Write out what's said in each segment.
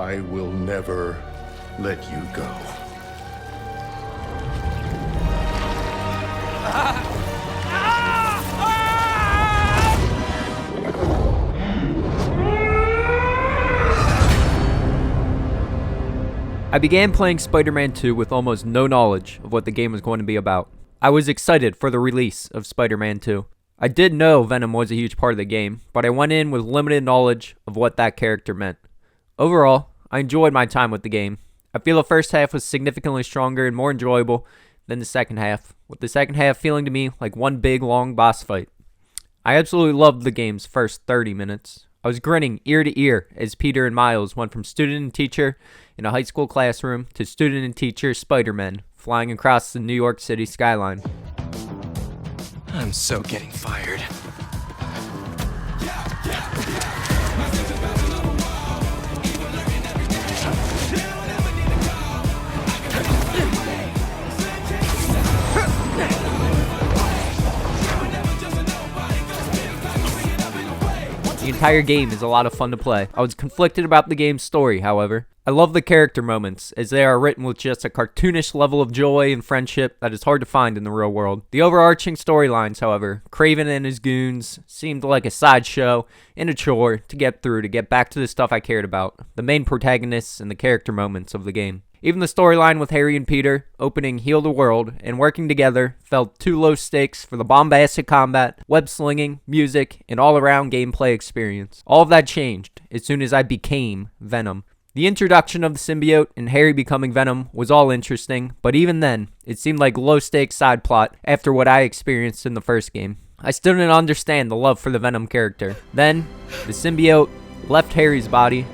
I will never let you go. I began playing Spider-Man 2 with almost no knowledge of what the game was going to be about. I was excited for the release of Spider-Man 2. I did know Venom was a huge part of the game, but I went in with limited knowledge of what that character meant. Overall, I enjoyed my time with the game. I feel the first half was significantly stronger and more enjoyable than the second half, with the second half feeling to me like one big long boss fight. I absolutely loved the game's first 30 minutes. I was grinning ear to ear as Peter and Miles went from student and teacher in a high school classroom to student and teacher Spider-Man flying across the New York City skyline. I'm so getting fired. The entire game is a lot of fun to play. I was conflicted about the game's story, however. I love the character moments, as they are written with just a cartoonish level of joy and friendship that is hard to find in the real world. The overarching storylines, however, Kraven and his goons, seemed like a sideshow and a chore to get through to get back to the stuff I cared about, the main protagonists and the character moments of the game. Even the storyline with Harry and Peter, opening Heal the World, and working together, felt too low stakes for the bombastic combat, web-slinging, music, and all-around gameplay experience. All of that changed as soon as I became Venom. The introduction of the symbiote and Harry becoming Venom was all interesting, but even then, it seemed like low-stakes side plot after what I experienced in the first game. I still didn't understand the love for the Venom character. Then, the symbiote left Harry's body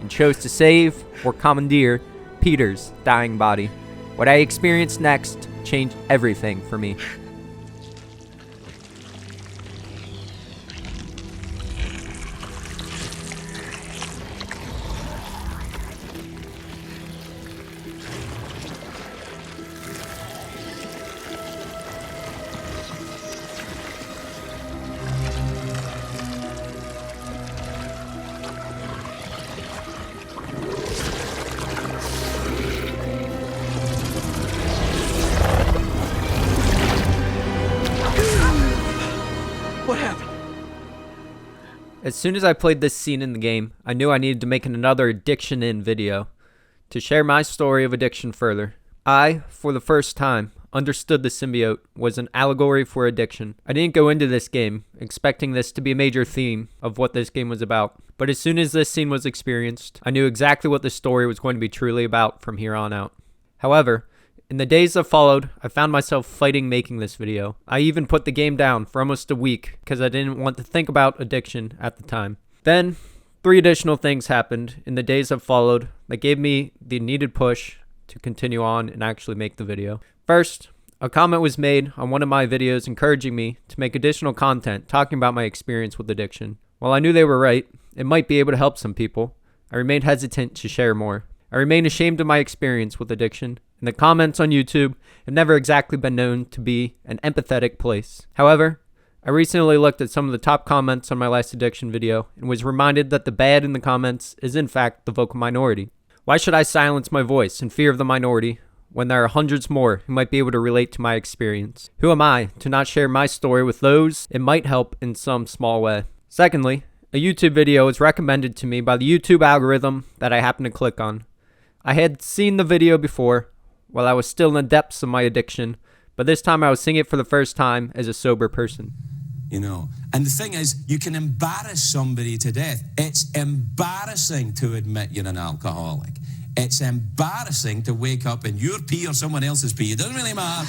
and chose to save or commandeer Peter's dying body. What I experienced next changed everything for me. What happened? As soon as I played this scene in the game, I knew I needed to make another addiction in video to share my story of addiction further. I, for the first time, understood the symbiote was an allegory for addiction. I didn't go into this game expecting this to be a major theme of what this game was about, but as soon as this scene was experienced, I knew exactly what the story was going to be truly about from here on out. However, in the days that followed, I found myself fighting making this video. I even put the game down for almost a week because I didn't want to think about addiction at the time. Then, 3 additional things happened in the days that followed that gave me the needed push to continue on and actually make the video. First, a comment was made on one of my videos encouraging me to make additional content talking about my experience with addiction. While I knew they were right, it might be able to help some people, I remained hesitant to share more. I remain ashamed of my experience with addiction, and the comments on YouTube have never exactly been known to be an empathetic place. However, I recently looked at some of the top comments on my last addiction video and was reminded that the bad in the comments is in fact the vocal minority. Why should I silence my voice in fear of the minority when there are hundreds more who might be able to relate to my experience? Who am I to not share my story with those it might help in some small way? Secondly, a YouTube video was recommended to me by the YouTube algorithm that I happened to click on. I had seen the video before while I was still in the depths of my addiction, but this time I was seeing it for the first time as a sober person. You know, and the thing is, you can embarrass somebody to death. It's embarrassing to admit you're an alcoholic. It's embarrassing to wake up in your pee or someone else's pee. It doesn't really matter.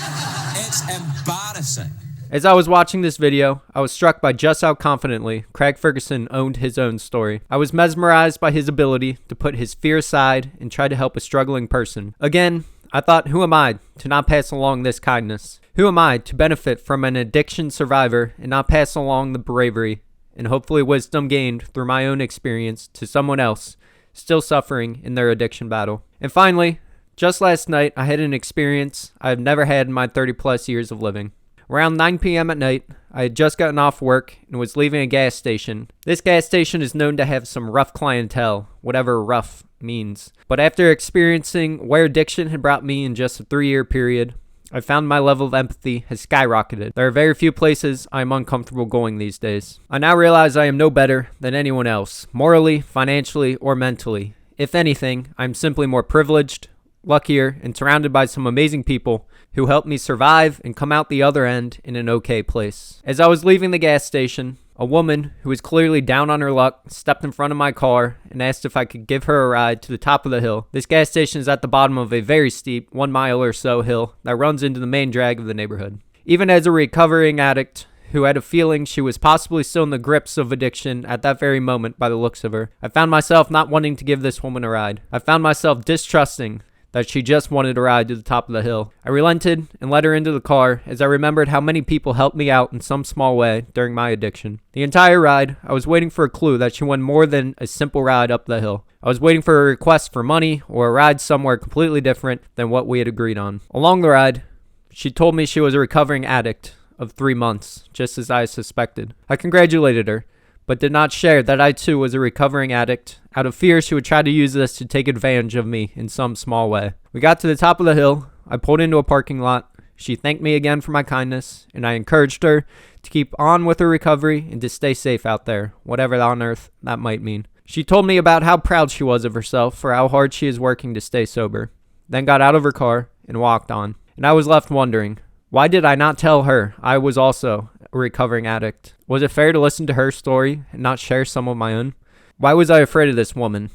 It's embarrassing. As I was watching this video, I was struck by just how confidently Craig Ferguson owned his own story. I was mesmerized by his ability to put his fear aside and try to help a struggling person. Again, I thought, who am I to not pass along this kindness? Who am I to benefit from an addiction survivor and not pass along the bravery and hopefully wisdom gained through my own experience to someone else still suffering in their addiction battle? And finally, just last night, I had an experience I've never had in my 30 plus years of living. Around 9 p.m. at night, I had just gotten off work and was leaving a gas station. This gas station is known to have some rough clientele, whatever rough means. But after experiencing where addiction had brought me in just a 3-year period, I found my level of empathy has skyrocketed. There are very few places I am uncomfortable going these days. I now realize I am no better than anyone else, morally, financially, or mentally. If anything, I am simply more privileged, luckier, and surrounded by some amazing people who helped me survive and come out the other end in an okay place. As I was leaving the gas station, a woman who was clearly down on her luck stepped in front of my car and asked if I could give her a ride to the top of the hill. This gas station is at the bottom of a very steep 1 mile or so hill that runs into the main drag of the neighborhood. Even as a recovering addict who had a feeling she was possibly still in the grips of addiction at that very moment by the looks of her, I found myself not wanting to give this woman a ride. I found myself distrusting that she just wanted a ride to the top of the hill. I relented and let her into the car as I remembered how many people helped me out in some small way during my addiction. The entire ride, I was waiting for a clue that she wanted more than a simple ride up the hill. I was waiting for a request for money or a ride somewhere completely different than what we had agreed on. Along the ride, she told me she was a recovering addict of 3 months, just as I suspected. I congratulated her, but did not share that I too was a recovering addict, out of fear she would try to use this to take advantage of me in some small way. We got to the top of the hill, I pulled into a parking lot, she thanked me again for my kindness, and I encouraged her to keep on with her recovery and to stay safe out there, whatever on earth that might mean. She told me about how proud she was of herself for how hard she is working to stay sober, then got out of her car and walked on. And I was left wondering, why did I not tell her I was also a recovering addict? Was it fair to listen to her story and not share some of my own? Why was I afraid of this woman,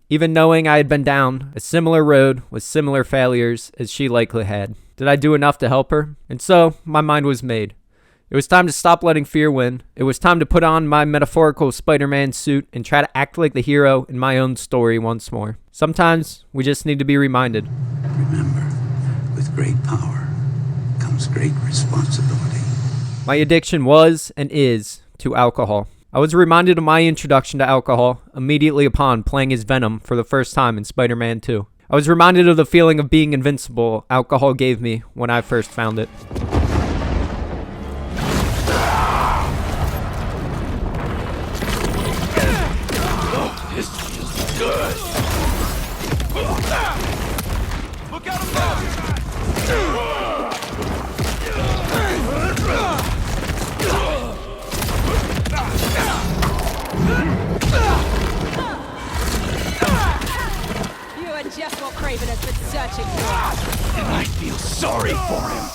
even knowing I had been down a similar road with similar failures as she likely had? Did I do enough to help her? And so, my mind was made. It was time to stop letting fear win. It was time to put on my metaphorical Spider-Man suit and try to act like the hero in my own story once more. Sometimes, we just need to be reminded. Remember, with great power comes great responsibility. My addiction was and is to alcohol. I was reminded of my introduction to alcohol immediately upon playing as Venom for the first time in Spider-Man 2. I was reminded of the feeling of being invincible alcohol gave me when I first found it. This feels good. Look out above! You and Jeff will Kraven has been such a good. And I feel sorry for him.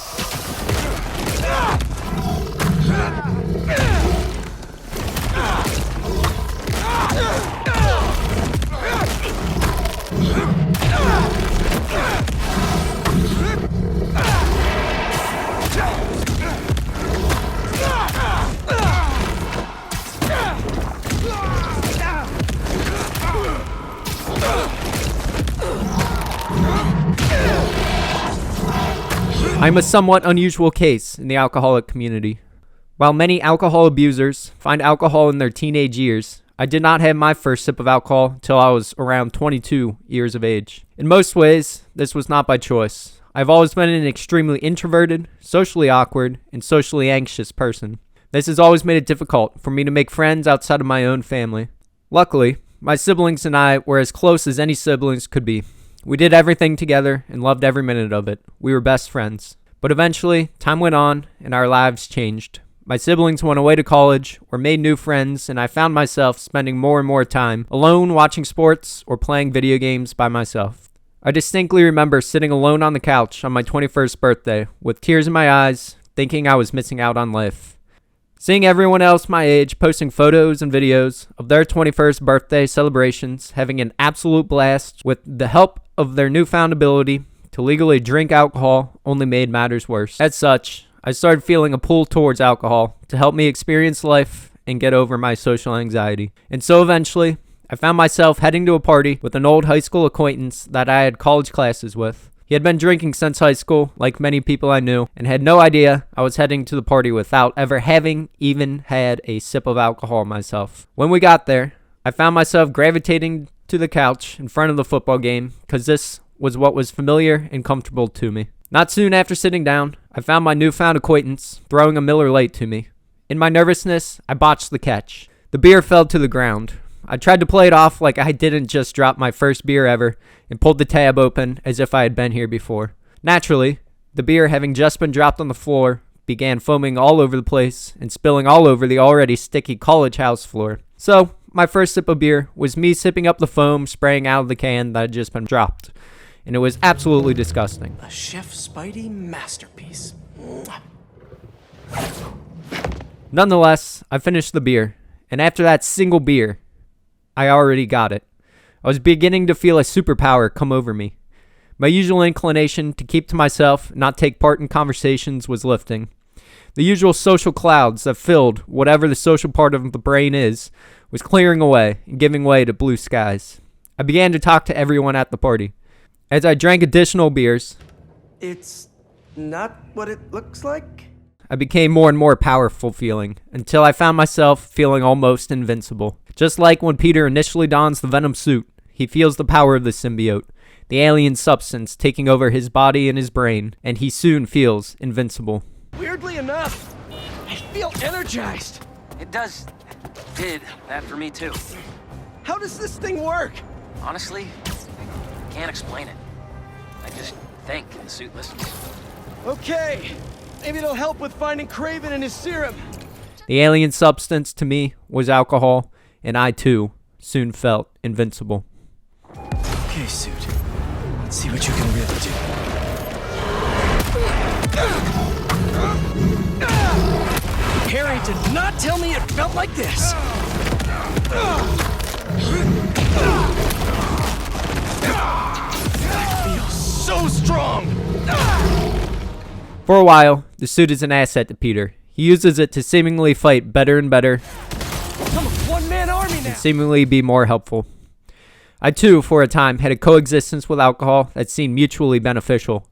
I'm a somewhat unusual case in the alcoholic community. While many alcohol abusers find alcohol in their teenage years, I did not have my first sip of alcohol till I was around 22 years of age. In most ways, this was not by choice. I've always been an extremely introverted, socially awkward, and socially anxious person. This has always made it difficult for me to make friends outside of my own family. Luckily, my siblings and I were as close as any siblings could be. We did everything together and loved every minute of it. We were best friends. But eventually, time went on and our lives changed. My siblings went away to college or made new friends, and I found myself spending more and more time alone watching sports or playing video games by myself. I distinctly remember sitting alone on the couch on my 21st birthday with tears in my eyes, thinking I was missing out on life. Seeing everyone else my age posting photos and videos of their 21st birthday celebrations, having an absolute blast with the help of their newfound ability to legally drink alcohol only made matters worse. As such, I started feeling a pull towards alcohol to help me experience life and get over my social anxiety. And so eventually, I found myself heading to a party with an old high school acquaintance that I had college classes with. He had been drinking since high school, like many people I knew, and had no idea I was heading to the party without ever having even had a sip of alcohol myself. When we got there, I found myself gravitating to the couch in front of the football game because this was what was familiar and comfortable to me. Not soon after sitting down, I found my newfound acquaintance throwing a Miller Lite to me. In my nervousness, I botched the catch. The beer fell to the ground. I tried to play it off like I didn't just drop my first beer ever and pulled the tab open as if I had been here before. Naturally, the beer, having just been dropped on the floor, began foaming all over the place and spilling all over the already sticky college house floor. So, my first sip of beer was me sipping up the foam spraying out of the can that had just been dropped. And it was absolutely disgusting. A Chef Spidey masterpiece. Nonetheless, I finished the beer, and after that single beer, I already got it. I was beginning to feel a superpower come over me. My usual inclination to keep to myself and not take part in conversations was lifting. The usual social clouds that filled whatever the social part of the brain is was clearing away and giving way to blue skies. I began to talk to everyone at the party. As I drank additional beers, It's not what it looks like? I became more and more powerful feeling until I found myself feeling almost invincible. Just like when Peter initially dons the Venom suit, he feels the power of the symbiote, the alien substance taking over his body and his brain, and he soon feels invincible. Weirdly enough, I feel energized. It did that for me too. How does this thing work? Honestly, can't explain it. I just think the suit listens. Okay, maybe it'll help with finding Kraven and his serum. The alien substance to me was alcohol, and I too soon felt invincible. Okay, suit. Let's see what you can really do. Harry did not tell me it felt like this. I feel so strong. For a while, the suit is an asset to Peter. He uses it to seemingly fight better and better, I'm a one-man army now. and seemingly be more helpful. I too, for a time, had a coexistence with alcohol that seemed mutually beneficial.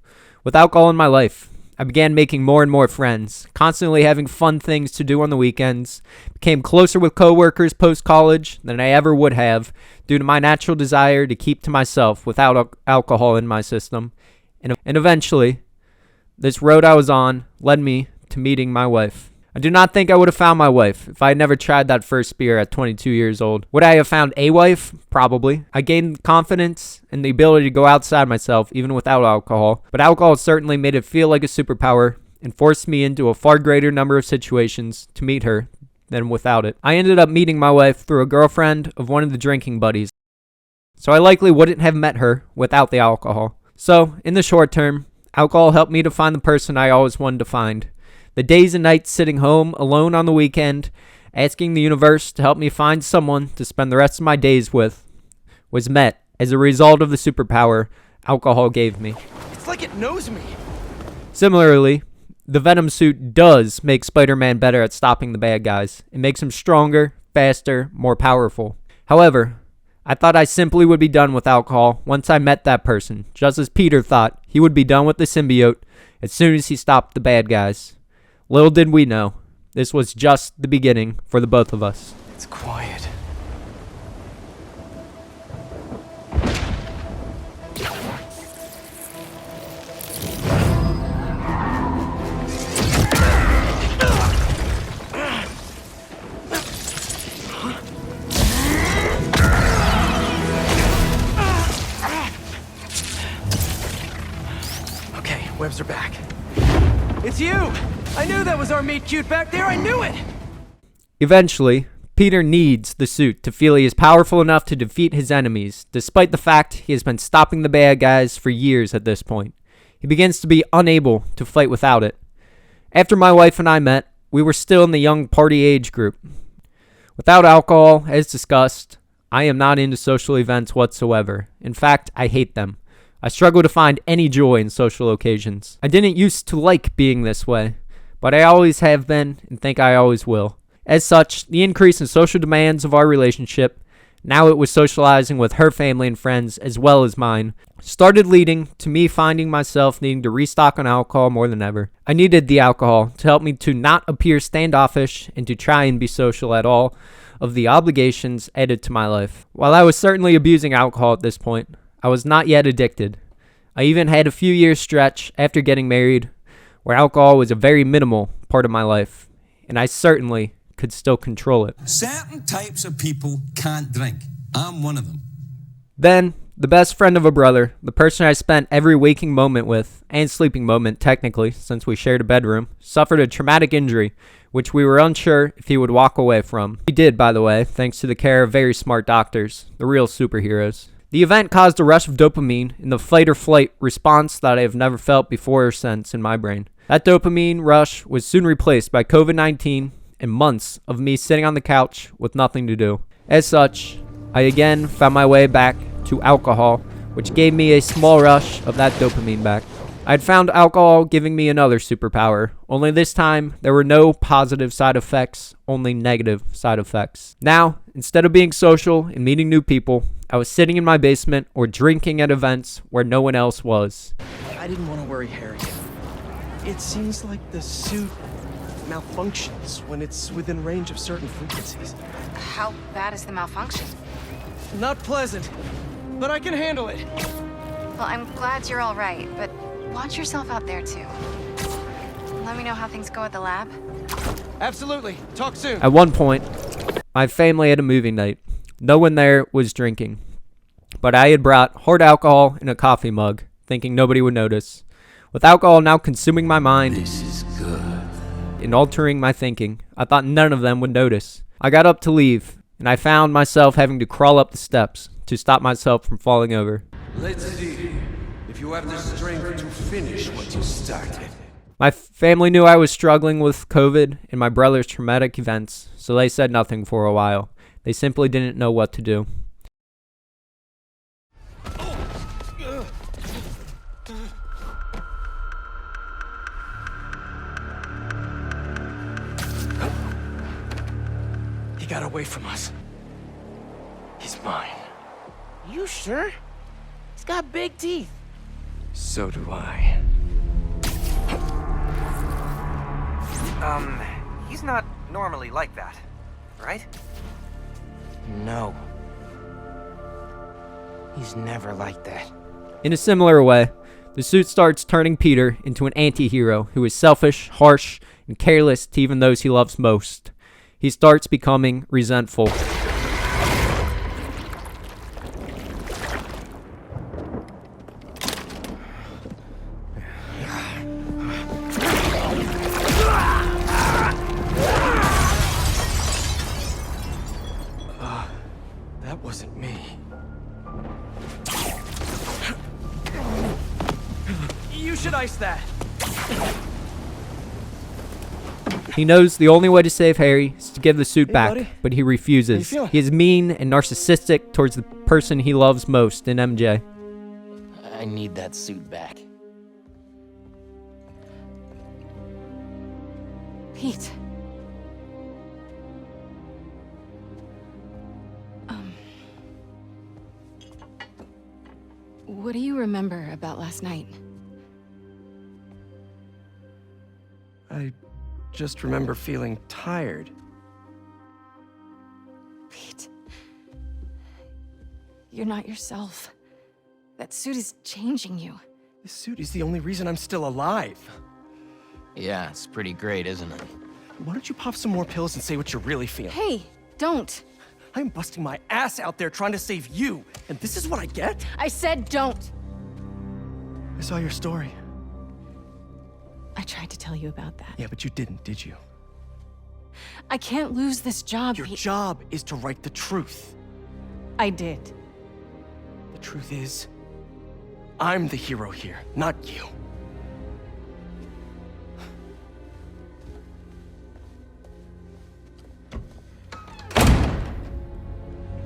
With alcohol in my life, I began making more and more friends, constantly having fun things to do on the weekends, became closer with coworkers post-college than I ever would have due to my natural desire to keep to myself without alcohol in my system. And eventually, this road I was on led me to meeting my wife. I do not think I would have found my wife if I had never tried that first beer at 22 years old. Would I have found a wife? Probably. I gained confidence and the ability to go outside myself even without alcohol, but alcohol certainly made it feel like a superpower and forced me into a far greater number of situations to meet her than without it. I ended up meeting my wife through a girlfriend of one of the drinking buddies, so I likely wouldn't have met her without the alcohol. So, in the short term, alcohol helped me to find the person I always wanted to find. The days and nights sitting home alone on the weekend, asking the universe to help me find someone to spend the rest of my days with, was met as a result of the superpower alcohol gave me. It's like it knows me. Similarly, the Venom suit does make Spider-Man better at stopping the bad guys. It makes him stronger, faster, more powerful. However, I thought I simply would be done with alcohol once I met that person, just as Peter thought he would be done with the symbiote as soon as he stopped the bad guys. Little did we know, this was just the beginning for the both of us. It's quiet. Okay, webs are back. It's you! I knew that was our meet cute back there. I knew it! Eventually, Peter needs the suit to feel he is powerful enough to defeat his enemies, despite the fact he has been stopping the bad guys for years at this point. He begins to be unable to fight without it. After my wife and I met, we were still in the young party age group. Without alcohol, as discussed, I am not into social events whatsoever. In fact, I hate them. I struggle to find any joy in social occasions. I didn't used to like being this way, but I always have been and think I always will. As such, the increase in social demands of our relationship, now it was socializing with her family and friends as well as mine, started leading to me finding myself needing to restock on alcohol more than ever. I needed the alcohol to help me to not appear standoffish and to try and be social at all of the obligations added to my life. While I was certainly abusing alcohol at this point, I was not yet addicted. I even had a few years stretch after getting married where alcohol was a very minimal part of my life, and I certainly could still control it. Certain types of people can't drink. I'm one of them. Then, the best friend of a brother, the person I spent every waking moment with, and sleeping moment technically, since we shared a bedroom, suffered a traumatic injury, which we were unsure if he would walk away from. He did, by the way, thanks to the care of very smart doctors, the real superheroes. The event caused a rush of dopamine in the fight or flight response that I have never felt before or since in my brain. That dopamine rush was soon replaced by COVID-19 and months of me sitting on the couch with nothing to do. As such, I again found my way back to alcohol, which gave me a small rush of that dopamine back. I had found alcohol giving me another superpower, only this time there were no positive side effects, only negative side effects. Now, instead of being social and meeting new people, I was sitting in my basement or drinking at events where no one else was. I didn't want to worry Harry. It seems like the suit malfunctions when it's within range of certain frequencies. How bad is the malfunction? Not pleasant, but I can handle it. Well, I'm glad you're all right, but watch yourself out there too. Let me know how things go at the lab. Absolutely. Talk soon. At one point, my family had a movie night. No one there was drinking, but I had brought hard alcohol in a coffee mug, thinking nobody would notice. With alcohol now consuming my mind This is good. and altering my thinking, I thought none of them would notice. I got up to leave, and I found myself having to crawl up the steps to stop myself from falling over. Let's see if you have the strength to finish what you started. My family knew I was struggling with COVID and my brother's traumatic events, so they said nothing for a while. They simply didn't know what to do. He got away from us. He's mine. You sure? He's got big teeth. So do I. He's not normally like that, right? No. He's never like that. In a similar way, the suit starts turning Peter into an anti-hero who is selfish, harsh, and careless to even those he loves most. He starts becoming resentful. That wasn't me. You should ice that. He knows the only way to save Harry is to give the suit back, buddy. but he refuses. How you feeling? He is mean and narcissistic towards the person he loves most in MJ. I need that suit back. Pete. What do you remember about last night? I just remember feeling tired. Pete. You're not yourself. That suit is changing you. This suit is the only reason I'm still alive. Yeah, it's pretty great, isn't it? Why don't you pop some more pills and say what you're really feeling? Hey, don't. I'm busting my ass out there trying to save you, and this is what I get? I said don't. I saw your story. I tried to tell you about that. Yeah, but you didn't, did you? I can't lose this job, Your Pete. job is to write the truth. I did. The truth is, I'm the hero here, not you.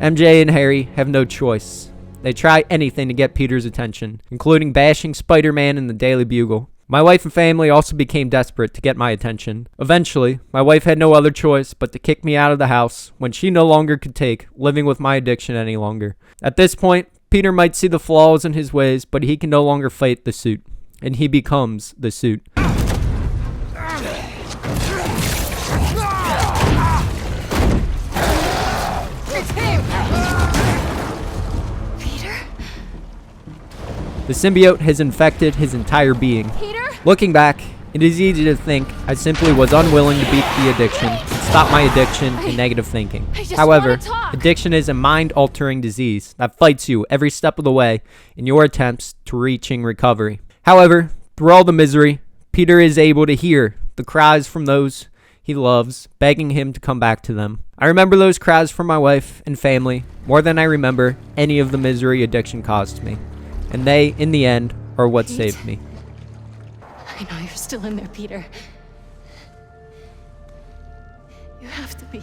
MJ and Harry have no choice. They try anything to get Peter's attention, including bashing Spider-Man in the Daily Bugle. My wife and family also became desperate to get my attention. Eventually, my wife had no other choice but to kick me out of the house when she no longer could take living with my addiction any longer. At this point, Peter might see the flaws in his ways, but he can no longer fight the suit, and he becomes the suit. The symbiote has infected his entire being. Peter? Looking back, it is easy to think I simply was unwilling to beat the addiction. stop my addiction and negative thinking. However, addiction is a mind-altering disease that fights you every step of the way in your attempts to reaching recovery. However, through all the misery, Peter is able to hear the cries from those he loves, begging him to come back to them. I remember those cries from my wife and family more than I remember any of the misery addiction caused me. And they, in the end, are what saved me. I know you're still in there, Peter. You have to be.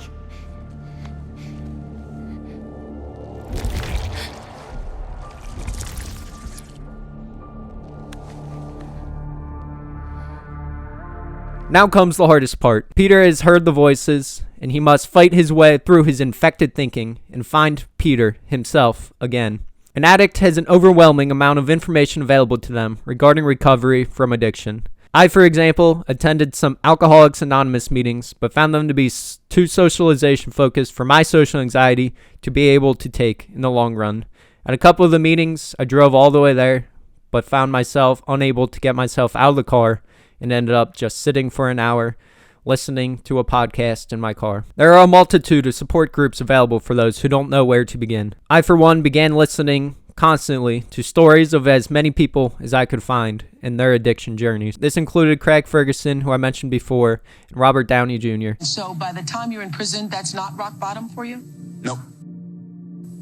Now comes the hardest part. Peter has heard the voices, and he must fight his way through his infected thinking and find Peter himself again. An addict has an overwhelming amount of information available to them regarding recovery from addiction. I, for example, attended some Alcoholics Anonymous meetings, but found them to be too socialization focused for my social anxiety to be able to take in the long run. At a couple of the meetings, I drove all the way there, but found myself unable to get myself out of the car and ended up just sitting for an hour listening to a podcast in my car. There are a multitude of support groups available for those who don't know where to begin. I, for one, began listening constantly to stories of as many people as I could find in their addiction journeys. This included Craig Ferguson, who I mentioned before, and Robert Downey Jr. So by the time you're in prison, that's not rock bottom for you? Nope.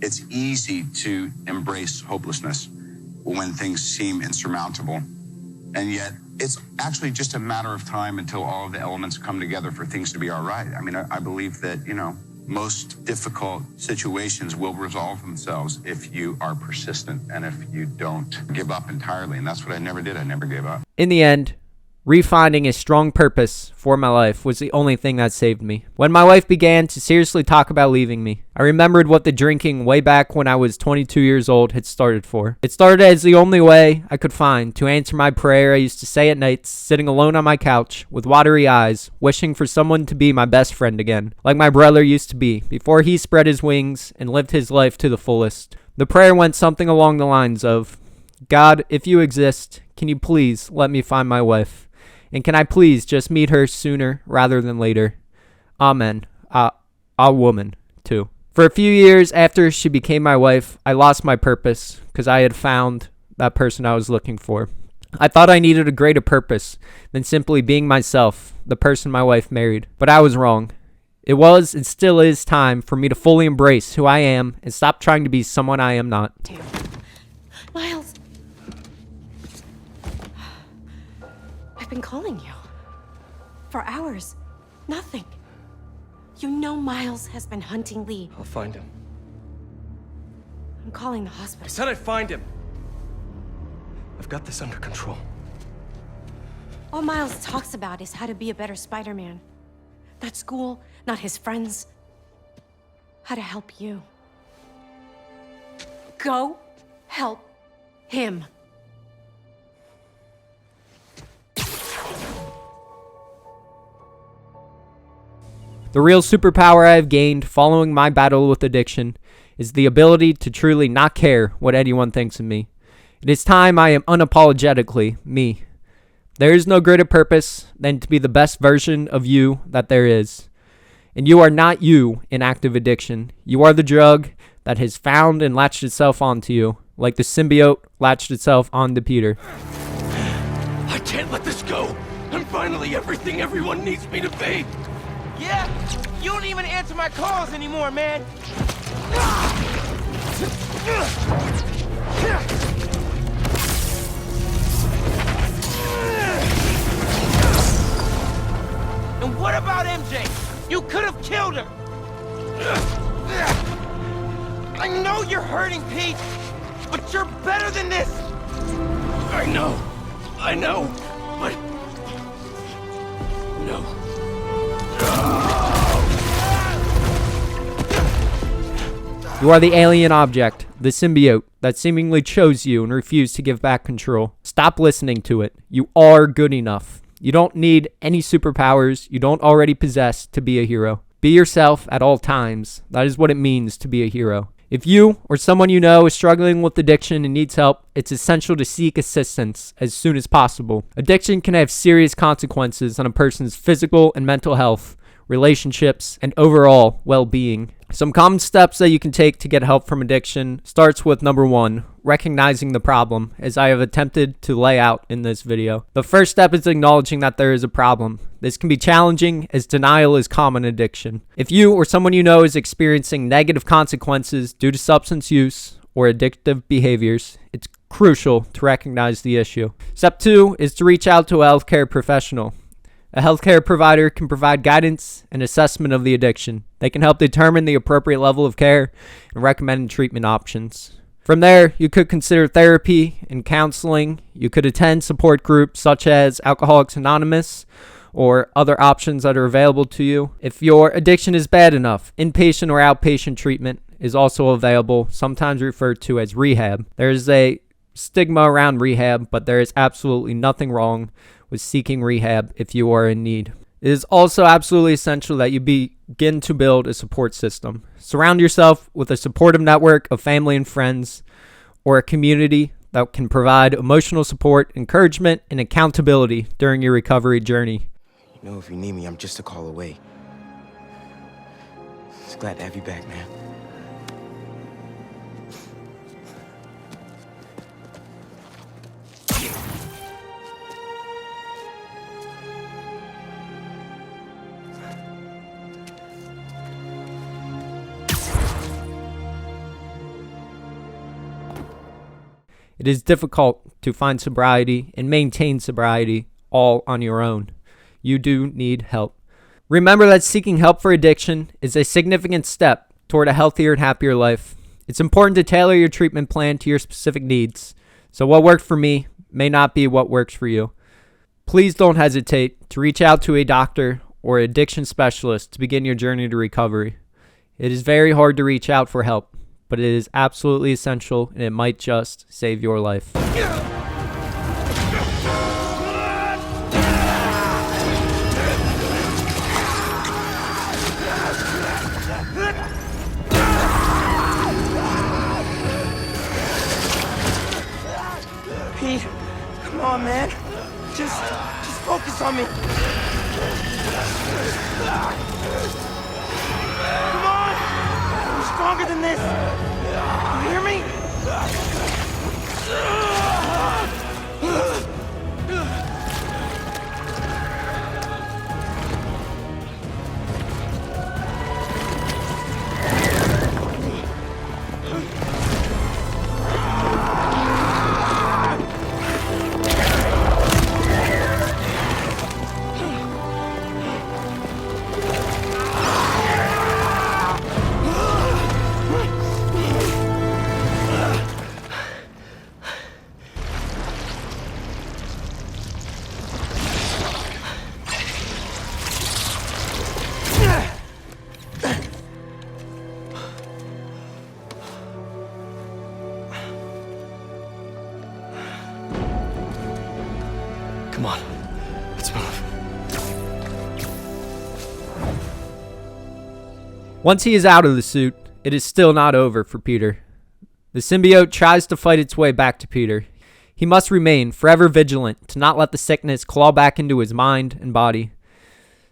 It's easy to embrace hopelessness when things seem insurmountable. And yet, it's actually just a matter of time until all of the elements come together for things to be all right. I mean, I believe that, most difficult situations will resolve themselves if you are persistent and if you don't give up entirely. And that's what I never did. I never gave up. In the end, refinding a strong purpose for my life was the only thing that saved me. When my wife began to seriously talk about leaving me, I remembered what the drinking way back when I was 22 years old had started for. It started as the only way I could find to answer my prayer I used to say at night, sitting alone on my couch with watery eyes, wishing for someone to be my best friend again, like my brother used to be before he spread his wings and lived his life to the fullest. The prayer went something along the lines of, God, if you exist, can you please let me find my wife? And can I please just meet her sooner rather than later? Amen. A woman, too. For a few years after she became my wife, I lost my purpose because I had found that person I was looking for. I thought I needed a greater purpose than simply being myself, the person my wife married. But I was wrong. It was and still is time for me to fully embrace who I am and stop trying to be someone I am not. Damn. Miles. I've been calling you. For hours. Nothing. You know Miles has been hunting Lee. I'll find him. I'm calling the hospital. I said I'd find him. I've got this under control. All Miles talks about is how to be a better Spider-Man. Not school, not his friends. How to help you. Go help him. The real superpower I have gained following my battle with addiction is the ability to truly not care what anyone thinks of me. It is time I am unapologetically me. There is no greater purpose than to be the best version of you that there is. And you are not you in active addiction. You are the drug that has found and latched itself onto you, like the symbiote latched itself onto Peter. I can't let this go. I'm finally everything everyone needs me to be. Yeah, you don't even answer my calls anymore, man. And what about MJ? You could have killed her. I know you're hurting, Pete, but you're better than this. I know, but no. You are the alien object, the symbiote that seemingly chose you and refused to give back control. Stop listening to it. You are good enough. You don't need any superpowers you don't already possess to be a hero. Be yourself at all times. That is what it means to be a hero. If you or someone you know is struggling with addiction and needs help, it's essential to seek assistance as soon as possible. Addiction can have serious consequences on a person's physical and mental health, relationships, and overall well-being. Some common steps that you can take to get help from addiction starts with number 1, recognizing the problem, as I have attempted to lay out in this video. The first step is acknowledging that there is a problem. This can be challenging as denial is common in addiction. If you or someone you know is experiencing negative consequences due to substance use or addictive behaviors, it's crucial to recognize the issue. Step 2 is to reach out to a healthcare professional. A healthcare provider can provide guidance and assessment of the addiction. They can help determine the appropriate level of care and recommend treatment options. From there, you could consider therapy and counseling. You could attend support groups such as Alcoholics Anonymous or other options that are available to you. If your addiction is bad enough, inpatient or outpatient treatment is also available, sometimes referred to as rehab. There is a stigma around rehab, but there is absolutely nothing wrong with seeking rehab if you are in need. It is also absolutely essential that you begin to build a support system. Surround yourself with a supportive network of family and friends or a community that can provide emotional support, encouragement, and accountability during your recovery journey. You know, if you need me, I'm just a call away. Just glad to have you back, man. It is difficult to find sobriety and maintain sobriety all on your own. You do need help. Remember that seeking help for addiction is a significant step toward a healthier and happier life. It's important to tailor your treatment plan to your specific needs. So what worked for me may not be what works for you. Please don't hesitate to reach out to a doctor or addiction specialist to begin your journey to recovery. It is very hard to reach out for help, but it is absolutely essential, and it might just save your life. Pete, come on, man. Just focus on me. Come on! We're stronger than this. You hear me? Come on, let's move. Once he is out of the suit, it is still not over for Peter. The symbiote tries to fight its way back to Peter. He must remain forever vigilant to not let the sickness claw back into his mind and body.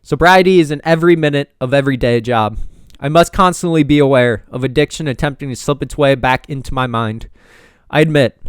Sobriety is an every minute of every day job. I must constantly be aware of addiction attempting to slip its way back into my mind. I admit,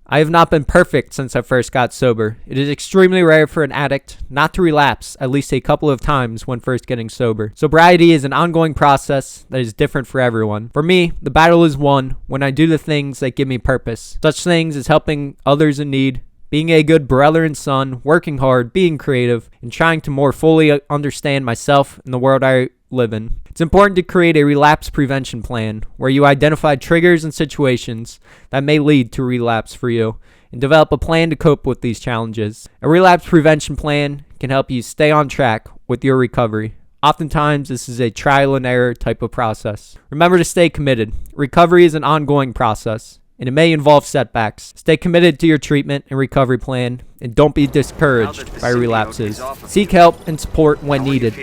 I have not been perfect since I first got sober. It is extremely rare for an addict not to relapse at least a couple of times when first getting sober. Sobriety is an ongoing process that is different for everyone. For me, the battle is won when I do the things that give me purpose. Such things as helping others in need, being a good brother and son, working hard, being creative, and trying to more fully understand myself and the world I live in. It's important to create a relapse prevention plan where you identify triggers and situations that may lead to relapse for you and develop a plan to cope with these challenges. A relapse prevention plan can help you stay on track with your recovery. Oftentimes, this is a trial and error type of process. Remember to stay committed. Recovery is an ongoing process, and it may involve setbacks. Stay committed to your treatment and recovery plan, and don't be discouraged by relapses. Seek help and support when needed.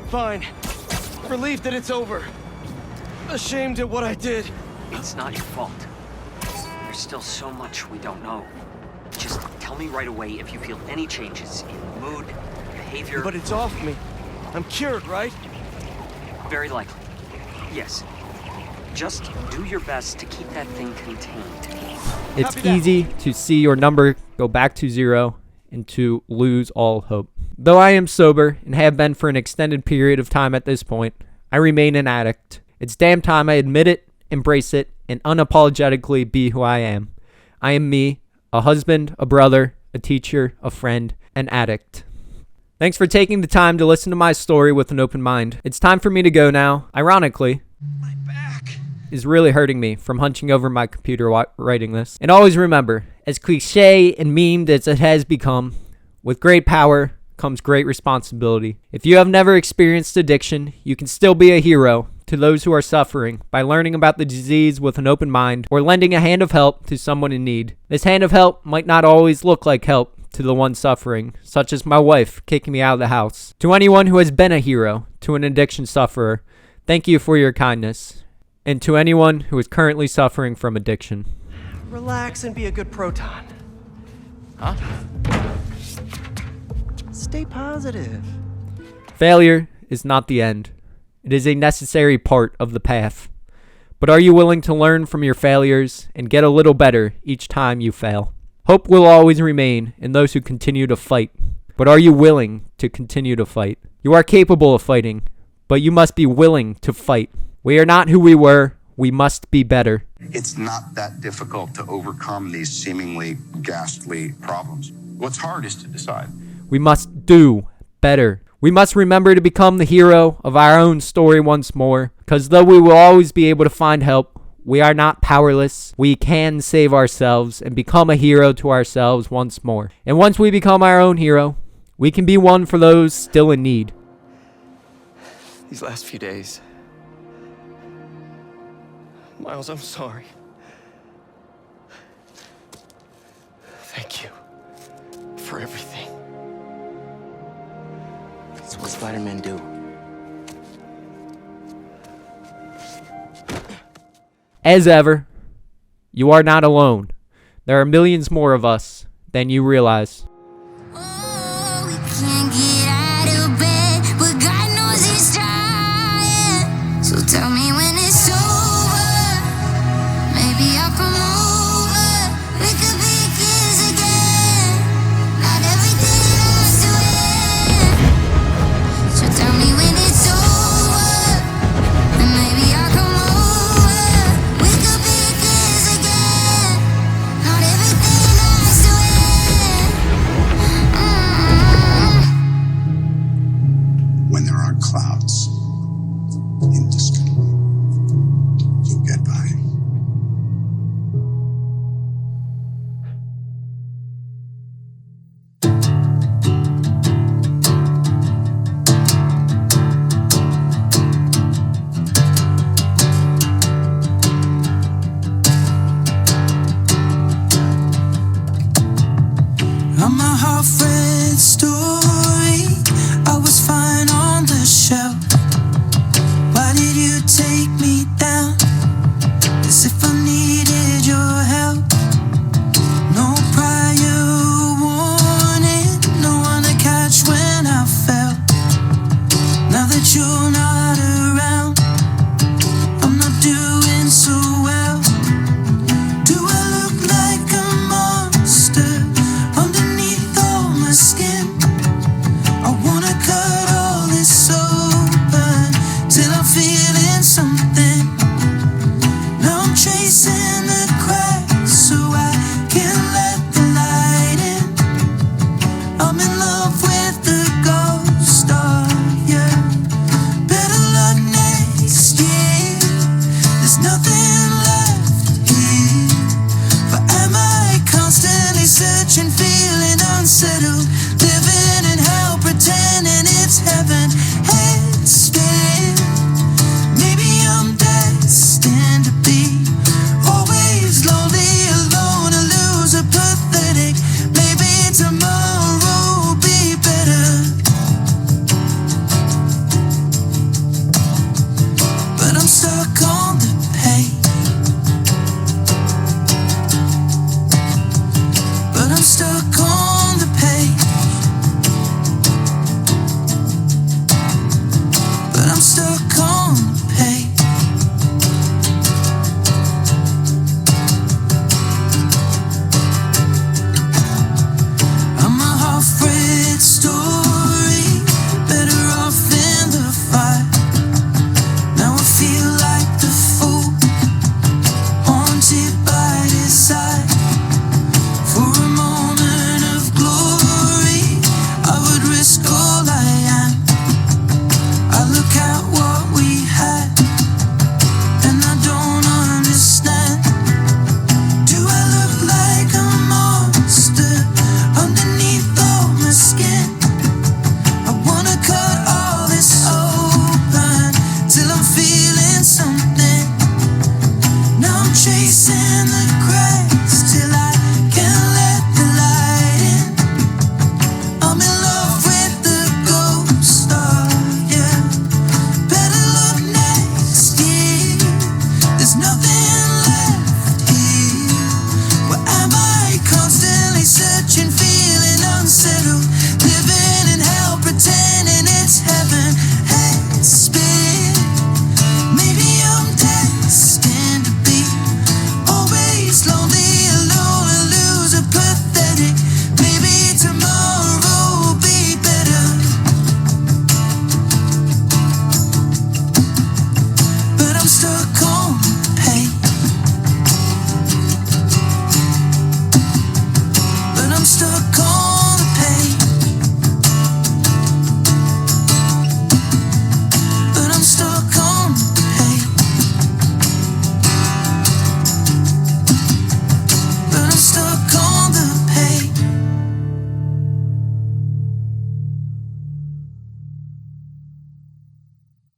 Fine. Relieved that it's over. Ashamed at what I did. It's not your fault. There's still so much we don't know. Just tell me right away if you feel any changes in mood, behavior. But it's off me. I'm cured, right? Very likely. Yes. Just do your best to keep that thing contained. It's easy to see your number go back to 0 and to lose all hope. Though I am sober and have been for an extended period of time at this point, I remain an addict. It's damn time I admit it, embrace it, and unapologetically be who I am. I am me, a husband, a brother, a teacher, a friend, an addict. Thanks for taking the time to listen to my story with an open mind. It's time for me to go now. Ironically, My back. is really hurting me from hunching over my computer writing this. And always remember, as cliche and memed as it has become, with great power comes great responsibility. If you have never experienced addiction, you can still be a hero to those who are suffering by learning about the disease with an open mind or lending a hand of help to someone in need. This hand of help might not always look like help to the one suffering, such as my wife kicking me out of the house. To anyone who has been a hero to an addiction sufferer, thank you for your kindness. And to anyone who is currently suffering from addiction, Relax and be a good proton. Huh? Stay positive. failure is not the end. It is a necessary part of the path. But are you willing to learn from your failures and get a little better each time you fail? Hope will always remain in those who continue to fight. But are you willing to continue to fight? You are capable of fighting, but you must be willing to fight. We are not who we were. We must be better. It's not that difficult to overcome these seemingly ghastly problems. What's hard is to decide. We must do better. We must remember to become the hero of our own story once more, because though we will always be able to find help, we are not powerless. We can save ourselves and become a hero to ourselves once more. And once we become our own hero, we can be one for those still in need. These last few days. Miles, I'm sorry. Thank you for everything. It's what Spider-Man do. As ever, you are not alone. There are millions more of us than you realize. Can't get out of bed, but God knows he's trying. So tell me when it's over. Maybe I'll come over. We could be kids again. Not everything has to end. So tell me when it's over. And maybe I'll come over. We could be kids again. Not everything has to end. When there are clouds in the sky, you'll get by. I'm a half-read story.